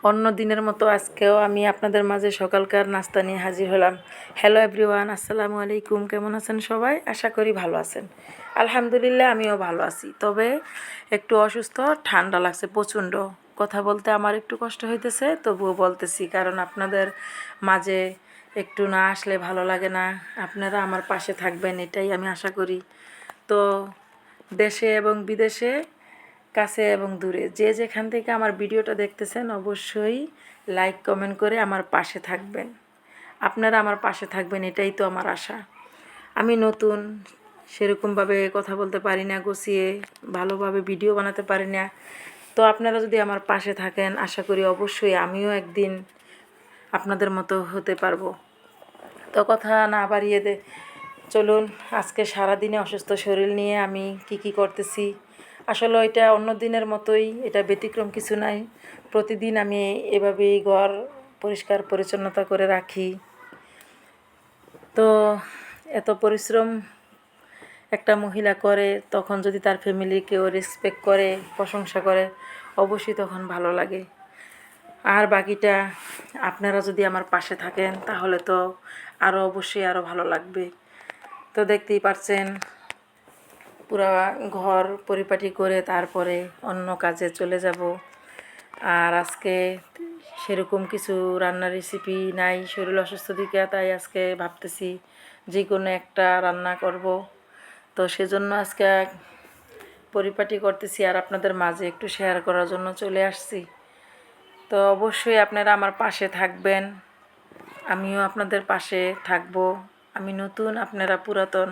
অন্য দিনের মতো আজকেও আমি আপনাদের মাঝে সকালকার নাস্তা নিয়ে হাজির হলাম। হ্যালো এভরিওয়ান, আসসালামু আলাইকুম। কেমন আছেন সবাই? আশা করি ভালো আছেন। আলহামদুলিল্লাহ আমিও ভালো আছি, তবে একটু অসুস্থ, ঠান্ডা লাগছে প্রচণ্ড। কথা বলতে আমার একটু কষ্ট হইতেছে, তবুও বলতেছি, কারণ আপনাদের মাঝে একটু না আসলে ভালো লাগে না। আপনারা আমার পাশে থাকবেন, এটাই আমি আশা করি। তো দেশে এবং বিদেশে, কাছে এবং দূরে, যে যেখান থেকে আমার ভিডিওটা দেখতেছেন, অবশ্যই লাইক কমেন্ট করে আমার পাশে থাকবেন। আপনারা আমার পাশে থাকবেন, এটাই তো আমার আশা। আমি নতুন, সেরকমভাবে কথা বলতে পারি না, গুছিয়ে ভালোভাবে ভিডিও বানাতে পারি না। তো আপনারা যদি আমার পাশে থাকেন, আশা করি অবশ্যই আমিও একদিন আপনাদের মতো হতে পারবো। তো কথা না বাড়িয়ে চলুন, আজকে সারাদিনে অসুস্থ শরীর নিয়ে আমি কি করতেছি। আসলে এটা অন্য দিনের মতোই, এটা ব্যতিক্রম কিছু নাই। প্রতিদিন আমি এভাবেই ঘর পরিষ্কার পরিচ্ছন্নতা করে রাখি। তো এত পরিশ্রম একটা মহিলা করে, তখন যদি তার ফ্যামিলিকেও রেসপেক্ট করে, প্রশংসা করে, অবশ্যই তখন ভালো লাগে। আর বাকিটা আপনারা যদি আমার পাশে থাকেন, তাহলে তো অবশ্যই আরও ভালো লাগবে। তো দেখতেই পাচ্ছেন, পুরা ঘর পরিপাটি করে তারপরে অন্য কাজে চলে যাব। আর আজকে সেরকম কিছু রান্নার রেসিপি নাই, শরীর অসুস্থ দিকে, তাই আজকে ভাবতেছি যে কোনো একটা রান্না করব। তো সেজন্য আজকে পরিপাটি করতেছি আর আপনাদের মাঝে একটু শেয়ার করার জন্য চলে আসছি। তো অবশ্যই আপনারা আমার পাশে থাকবেন, আমিও আপনাদের পাশে থাকব। আমি নতুন, আপনারা পুরাতন,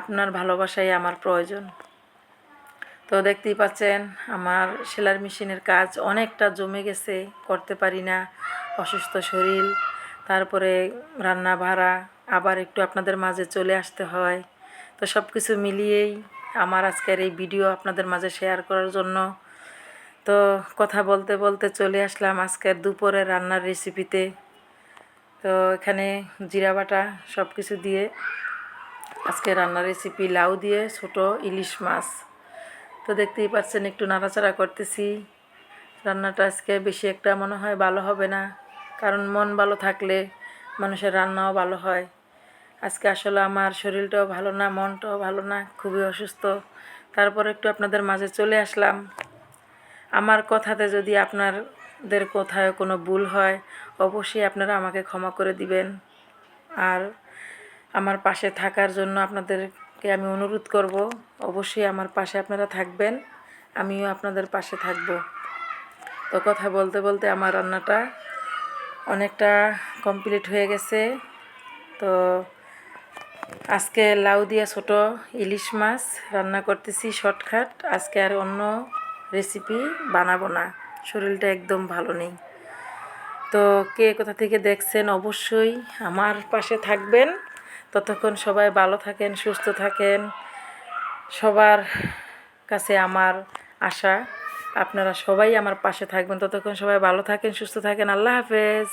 আপনার ভালোবাসাই আমার প্রয়োজন। তো দেখতেই পাচ্ছেন, আমার সেলাই মেশিনের কাজ অনেকটা জমে গেছে, করতে পারি না, অসুস্থ শরীর, তারপরে রান্না ভাড়া, আবার একটু আপনাদের মাঝে চলে আসতে হয়। তো সব কিছু মিলিয়েই আমার আজকের এই ভিডিও আপনাদের মাঝে শেয়ার করার জন্য। তো কথা বলতে বলতে চলে আসলাম আজকের দুপুরের রান্নার রেসিপিতে। তো এখানে জিরা বাটা সব কিছু দিয়ে আজকে রান্নার রেসিপি লাউ দিয়ে ছোট ইলিশ মাছ। তো দেখতেই পাচ্ছেন, একটু নাড়াচাড়া করতেছি। রান্নাটা আজকে বেশি একটা মনে হয় ভালো হবে না, কারণ মন ভালো থাকলে মানুষের রান্নাও ভালো হয়। আজকে আসলে আমার শরীরটাও ভালো না, মনটাও ভালো না, খুবই অসুস্থ। তারপর একটু আপনাদের মাঝে চলে আসলাম। আমার কথাতে যদি আপনাদের কোথাও কোনো ভুল হয়, অবশ্যই আপনারা আমাকে ক্ষমা করে দিবেন। আর আমার পাশে থাকার জন্য আপনাদেরকে আমি অনুরোধ করব, অবশ্যই আমার পাশে আপনারা থাকবেন, আমিও আপনাদের পাশে থাকব। তো কথা বলতে বলতে আমার রান্নাটা অনেকটা কমপ্লিট হয়ে গেছে। তো আজকে লাউ দিয়ে ছোট ইলিশ মাছ রান্না করতেছি শর্টকাট। আজকে আর অন্য রেসিপি বানাবো না, শরীরটা একদম ভালো নেই। তো কে কোথা থেকে দেখছেন, অবশ্যই আমার পাশে থাকবেন। ততক্ষণ সবাই ভালো থাকেন, সুস্থ থাকেন। সবার কাছে আমার আশা আপনারা সবাই আমার পাশে থাকবেন। ততক্ষণ সবাই ভালো থাকেন, সুস্থ থাকেন। আল্লাহ হাফেজ।